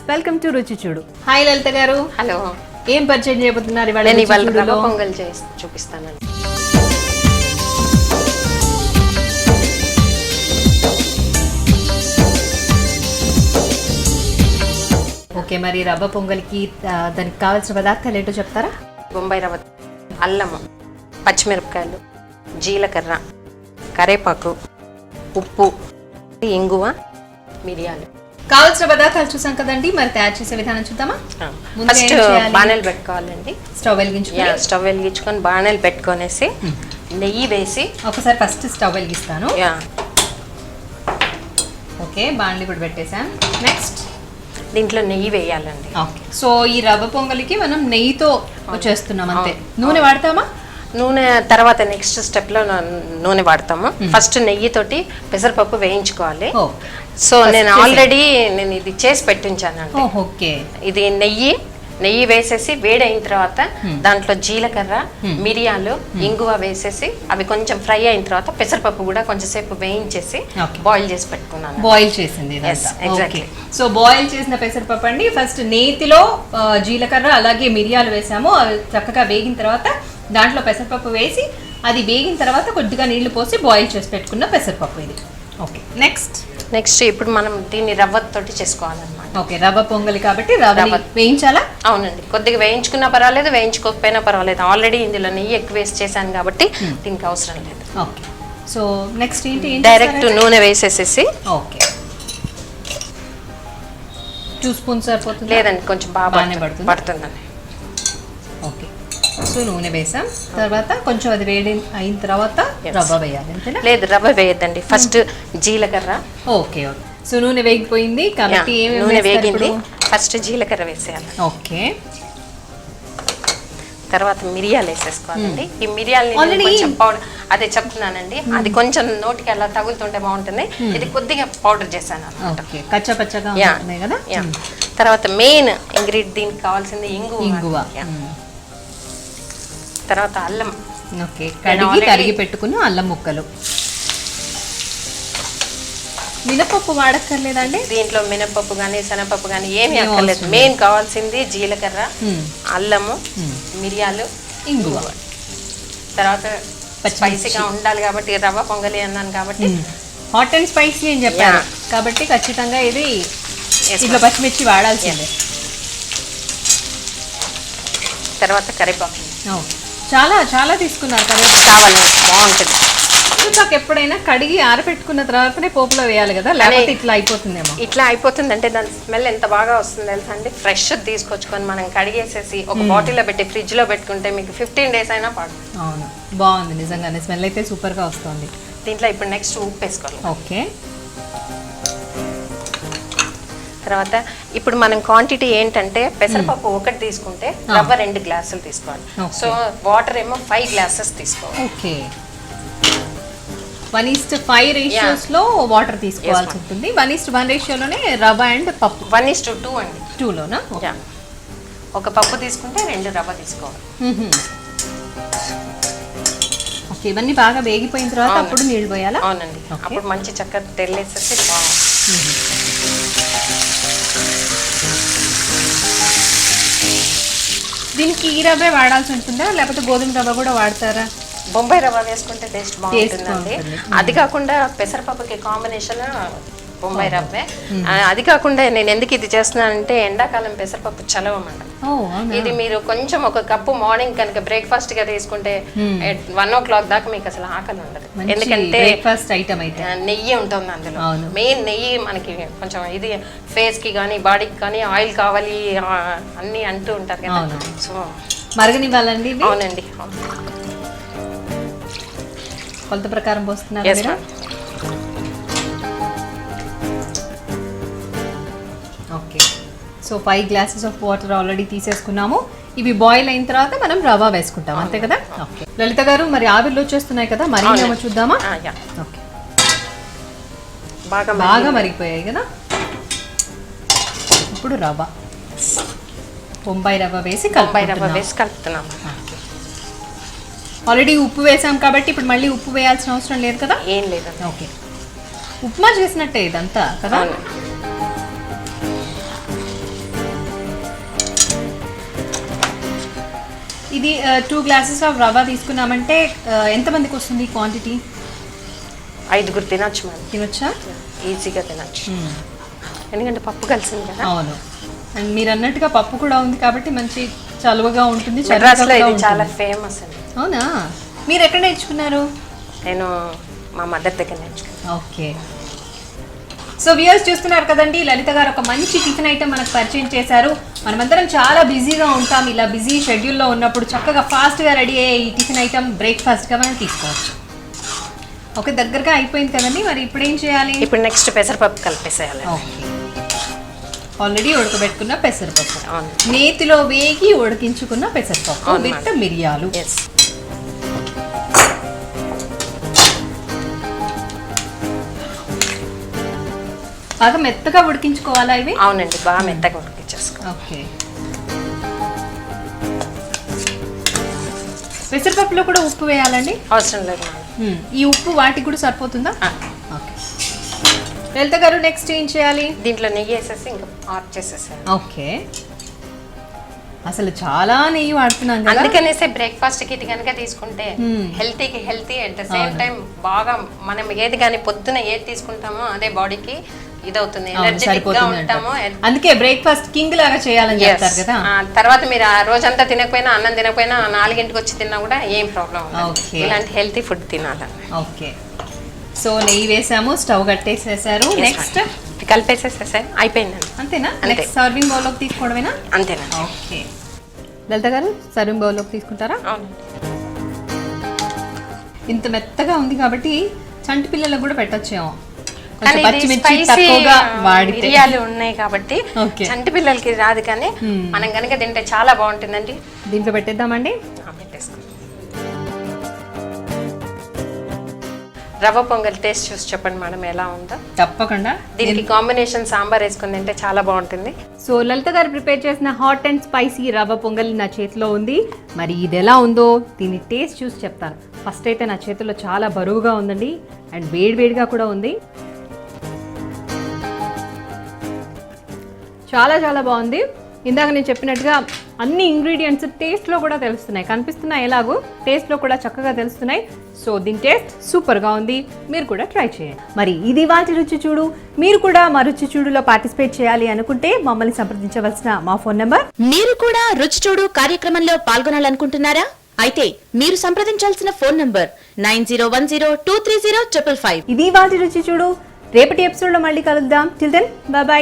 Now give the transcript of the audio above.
Welcome to రుచి చూడు. Hi లలిత గారు. హలో. ఏం పరిచయం చేయబోతున్నారు ఇవాళ? నేను ఇవాళ రవ్వ పొంగల్ చేసి చూపిస్తానండి. ఓకే, మరి రవ్వ పొంగల్కి దానికి కావాల్సిన పదార్థాలు ఏంటో చెప్తారా? బొంబాయి రవ్వ, అల్లము, పచ్చిమిరపకాయలు, జీలకర్ర, కరేపాకు, ఉప్పు, ఇంగువ, మిరియాలు. కావాల్సిన పదార్థాలు చూసాం కదండి, మరి తయారు చేసే విధానం చూద్దామా? ఫస్ట్ బాణలు పెట్టుకోవాలండి. స్టవ్ వెలిగించుకొని బాణలు పెట్టుకొనేసి నెయ్యి వేసి ఒకసారి ఫస్ట్ స్టవ్ వెలిగిస్తాను. ఓకే, బాణలి కూడా పెట్టేసాం. నెక్స్ట్ దీంట్లో నెయ్యి వేయాలండి. ఓకే, సో ఈ రవ్వ పొంగలికి మనం నెయ్యితో చేస్తున్నాం అంతే. నూనె వాడతామా? నూనె తర్వాత నెక్స్ట్ స్టెప్లో నూనె వాడతాము. ఫస్ట్ నెయ్యితోటి పెసరపప్పు వేయించుకోవాలి. సో నేను ఆల్రెడీ ఇది చేసి పెట్టించానండి. ఓకే, ఇది నెయ్యి వేసేసి వేడైన తర్వాత దాంట్లో జీలకర్ర, మిరియాలు, ఇంగువ వేసేసి అవి కొంచెం ఫ్రై అయిన తర్వాత పెసరపప్పు కూడా కొంచెం సేపు వేయించేసి బాయిల్ చేసి పెట్టుకున్నాను. బాయిల్ చేసింది. ఎగ్జాక్ట్లీ. సో బాయిల్ చేసిన పెసరపప్పు అండి. ఫస్ట్ నేతిలో జీలకర్ర అలాగే మిరియాలు వేసాము. అవి చక్కగా వేగిన తర్వాత దాంట్లో పెసరపప్పు వేసి అది వేగిన తర్వాత కొద్దిగా నీళ్లు పోసి బాయిల్ చేసి పెట్టుకున్న పెసరపప్పు ఇది. ఓకే, నెక్స్ట్ ఇప్పుడు మనం దీన్ని రవ్వతోటి చేసుకోవాలన్నమాట. ఓకే, రవ్వ పొంగలి కాబట్టి రవ్వ వేయించాలా? అవునండి, కొద్దిగా వేయించుకున్నా పర్వాలేదు, వేయించుకోకపోయినా పర్వాలేదు. ఆల్రెడీ ఇందులో నెయ్యి ఎక్కువ వేసి చేశాను కాబట్టి దీనికి అవసరం లేదు. ఓకే, సో నెక్స్ట్ ఏంటి? డైరెక్ట్ నూనె వేసేసేసి. ఓకే, 2 స్పూన్స్ సరిపోతుంది? లేదండి, కొంచెం బాగా పడుతుందండి. ఓకే, సో నూనె వేసాం. తర్వాత కొంచెం అది వేడి అయిన తర్వాత రవ్వ వేయాలి అంతేనా? లేదు, రవ్వ వేయద్దండి. ఫస్ట్ జీలకర్ర. ఓకే, సో నూనె వేగిపోయింది కాబట్టి నూనె వేగింది, ఫస్ట్ జీలకర్ర వేసేయాలి. ఓకే, తర్వాత మిరియాలు వేసేసుకోవాలండి. ఈ మిరియాలని కొంచెం పౌడర్, అదే చెప్తున్నానండి, అది కొంచెం నోటికి అలా తగులుతుంటే బాగుంటుంది. ఇది కొద్దిగా పౌడర్ చేశాను అన్నమాట. కచ్చపచ్చగా కదా. తర్వాత మెయిన్ ఇంగ్రీడియంట్ దీనికి కావాల్సింది ఇంగువ. తర్వాత అల్లం. ఓకే, కడిగి పెట్టుకున్న అల్లం ముక్కలు. మినపప్పు వాడక్కర్లేదండి దీంట్లో? మినపప్పు కానీ శనగపప్పు కానీ ఏమీ అక్కర్లేదు. మెయిన్ కావాల్సింది జీలకర్ర, అల్లము, మిరియాలు, ఇంగువ. తర్వాత స్పైసీగా ఉండాలి కాబట్టి రవ్వ పొంగలి అన్నాను కాబట్టి హాట్ అండ్ స్పైసీ అని చెప్పారు కాబట్టి ఖచ్చితంగా ఇది ఇట్లా పచ్చిమిర్చి వాడాల్సిందే. తర్వాత కరివేపాకు చాలా చాలా తీసుకున్నారు. కరివేపాకు కావాలి, బాగుంటుంది. కరివేపాకు ఎప్పుడైనా కడిగి ఆరబెట్టుకున్న తర్వాతనే పోపులో వేయాలి కదా, లేకపోతే ఇట్లా అయిపోతుందేమో. ఇట్లా అయిపోతుంది అంటే దాని స్మెల్ ఎంత బాగా వస్తుంది తెలుసా అండి. ఫ్రెష్ తీసుకొచ్చుకొని మనం కడిగేసేసి ఒక బాటిల్లో పెట్టి ఫ్రిడ్జ్ లో పెట్టుకుంటే మీకు 15 days అయినా పాడు. అవును, బాగుంది నిజంగానే, స్మెల్ అయితే సూపర్ గా వస్తుంది. దీంట్లో ఇప్పుడు నెక్స్ట్ ఉప్పు వేసుకోవాలి. ఓకే, తర్వాత ఇప్పుడు మనం క్వాంటిటీ ఏంటంటే పెసరపప్పు 1 తీసుకుంటే రవ్వ 2 గ్లాసులు తీసుకోవాలి. సో వాటర్ ఏమో 5 glasses తీసుకోవాలి. ఓకే, 1:5 రేషియోస్ లో వాటర్ తీసుకోవాల్సి ఉంటుంది. 1:1 రేషియోలోనే రవ్వ అండ్ పప్పు. 1:2 అండి. 2లోనా? ఒక పప్పు తీసుకుంటే 2 రవ్వ తీసుకోవాలి. ఓకే, ఇవన్నీ బాగా వేగిపోయిన తర్వాత అప్పుడు నీళ్ళు పోయాలా? అవునండి, అప్పుడు మంచి చక్కగా తెల్లేసేసి దీనికి ఈ రవ్వే వాడాల్సి ఉంటుందా లేకపోతే గోధుమ రవ్వ కూడా వాడతారా? బొంబాయి రవ్వ వేసుకుంటే టేస్ట్ బాగుంటుందండి. అది కాకుండా పెసరపప్పుకి కాంబినేషన్ బొంబాయి రవ్వే. అది కాకుండా నేను ఎందుకు ఇది చేస్తున్నానంటే ఎండాకాలం పెసరపప్పు చలవమండి. ఇది మీరు కొంచెం ఒక కప్పు మార్నింగ్ కనుక బ్రేక్ఫాస్ట్ గా తీసుకుంటే 1 o'clock దాకా మీకు అసలు ఆకలి ఉండదు. ఎందుకంటే నెయ్యి ఉంటుంది అందులో. మెయిన్ నెయ్యి మనకి కొంచెం ఇది ఫేస్ కి కానీ బాడీకి కానీ ఆయిల్ కావాలి అన్ని అంటూ ఉంటారు కదా. సో మరగనివ్వాలండి. అవునండి, కొలత ప్రకారం పోస్తున్నారు. Okay, so 5 glasses of water already తీసేసుకున్నాము. ఇవి బాయిల్ అయిన తర్వాత మనం రవ్వ వేసుకుంటాం అంతే కదా. ఓకే లలిత గారు, మరి ఆవిర్లు వచ్చేస్తున్నాయి కదా, మరిగేమో చూద్దామా? ఓకే, బాగా మరిగిపోయాయి కదా. ఇప్పుడు రవ్వ, బొంబాయి రవ్వ వేసి కలుపుతున్నాం. ఆల్రెడీ ఉప్పు వేసాం కాబట్టి ఇప్పుడు మళ్ళీ ఉప్పు వేయాల్సిన అవసరం లేదు కదా. ఏం లేదు. ఓకే, ఉప్మా చేసినట్టే ఇదంతా కదా. ఇది 2 గ్లాసెస్ ఆఫ్ రవ్వ తీసుకున్నామంటే ఎంతమందికి వస్తుంది క్వాంటిటీ? 5గురు తినొచ్చు మేడం. తినొచ్చా? ఈజీగా తినొచ్చు, ఎందుకంటే పప్పు కలిసింది కదా. అవును, అండ్ మీరు అన్నట్టుగా పప్పు కూడా ఉంది కాబట్టి మంచి చలువగా ఉంటుంది. మెడ్రాస్లో ఇది చాలా ఫేమస్ అండి. అవునా? మీరు ఎక్కడ నేర్చుకున్నారు? నేను మా మదర్ దగ్గర నేర్చుకున్నాను. ఓకే. సో వ్యూయర్స్ చూస్తున్నారు కదండి, లలిత గారు ఒక మంచి టిఫిన్ ఐటమ్ మనకు పరిచయం చేశారు. మనమందరం చాలా బిజీగా ఉంటాం, ఇలా బిజీ షెడ్యూల్లో ఉన్నప్పుడు చక్కగా ఫాస్ట్గా రెడీ అయ్యే ఈ టిఫిన్ ఐటమ్ బ్రేక్ఫాస్ట్గా మనం తీసుకోవచ్చు. ఓకే, దగ్గరగా అయిపోయింది కదండి, మరి ఇప్పుడు ఏం చేయాలి? ఇప్పుడు నెక్స్ట్ పెసరపప్పు కలిపేసేయాలి. ఓకే, ఆల్రెడీ ఉడకబెట్టుకున్న పెసరపప్పు, నేతిలో వేగి ఉడికించుకున్న పెసరపప్పు విత్ మిరియాలు. బాగా మెత్తగా ఉడికించుకోవాలా ఇవి? అవునండి, బాగా మెత్తగా ఉడికించేసుకో. ఓకే. పెసరపప్పులో కూడా ఉప్పు వేయాలండి? అవసరం లేదు. ఈ ఉప్పు వాటికి కూడా సరిపోతుందా? ఓకే. లలిత గారు నెక్స్ట్ ఏం చేయాలి? దీంట్లో నెయ్యి వేసేసి ఇంకా ఆఫ్ చేసేసాను. ఓకే, అసలు చాలా నెయ్యి వాడుతున్నాం కదా, అందుకనేసే బ్రేక్ఫాస్ట్ కి ఇది కనుక తీసుకుంటే హెల్తీకి healthy, at the same time బాగా మనం ఏది కానీ పొద్దున ఏది తీసుకుంటామో అదే బాడీకి ఇదవుతుంది, ఎనర్జెటిక్ గా ఉంటాము. అందుకే బ్రేక్ఫాస్ట్ కింగ్ లాగా చేయాలని చెప్తారు కదా. తర్వాత మీరు ఆ రోజంతా తినకపోయినా, అన్నం తినకపోయినా 4ంటికి వచ్చి తిన్నా కూడా ఏం ప్రాబ్లం ఉండదు. ఇలాంటి హెల్తీ ఫుడ్ తినాలి. ఓకే, సో నెయ్యి వేసాము, స్టవ్ కట్టేసేసారు. నెక్స్ట్ కలిపేసేసేసారు, అయిపోయిందండి. అంతేనా? నెక్స్ట్ సర్వింగ్ బౌల్ లోకి తీసుకోవడమేనా? అంతేనా? ఓకే. లలిత గారు సర్వింగ్ బౌల్ లోకి తీసుకుంటారా? ఇంత మెత్తగా ఉంది కాబట్టి చంటి పిల్లలకు కూడా పెట్టొచ్చేమో, మిరియాలు ఉన్నాయి కాబట్టి చంటి పిల్లలకి రాదు, కానీ మనం కనుక తింటే చాలా బాగుంటుందండి. దీంట్లో పెట్టేద్దామండి. పెట్టేసుకోండి. రవ్వ పొంగల్ టేస్ట్ చూసి చెప్పండి మేడం ఎలా ఉందో. తప్పకుండా. దీనికి కాంబినేషన్ సాంబార్ వేసుకుని తింటే చాలా బాగుంటుంది. సో లలిత గారు ప్రిపేర్ చేసిన హాట్ అండ్ స్పైసీ రవ్వ పొంగల్ నా చేతిలో ఉంది. మరి ఇది ఎలా ఉందో దీని టేస్ట్ చూసి చెప్తాను. ఫస్ట్ అయితే నా చేతిలో చాలా బరువుగా ఉందండి, అండ్ వేడివేడిగా కూడా ఉంది. చాలా చాలా బాగుంది. ఇందాక నేను చెప్పినట్టుగా అన్ని ఇంగ్రీడియంట్స్ టేస్ట్లో కూడా తెలుస్తున్నాయి, కనిపిస్తున్నాయి, ఎలాగో టేస్ట్లో కూడా చక్కగా తెలుస్తున్నాయి. సో దీని టేస్ట్ సూపర్గా ఉంది, మీరు కూడా ట్రై చేయండి. మరి ఇది వాటి రుచి చూడు. మీరు కూడా మా రుచి చూడులో పార్టిసిపేట్ చేయాలి అనుకుంటే మమ్మల్ని సంప్రదించవలసిన మా ఫోన్ నెంబర్. మీరు కూడా రుచి చూడు కార్యక్రమంలో పాల్గొనాలనుకుంటున్నారా? అయితే మీరు సంప్రదించాల్సిన ఫోన్ నంబర్ 9010230555. ఇది వాటి రుచి చూడు. రేపటి ఎపిసోడ్లో మళ్ళీ కలుద్దాం. Till then bye by.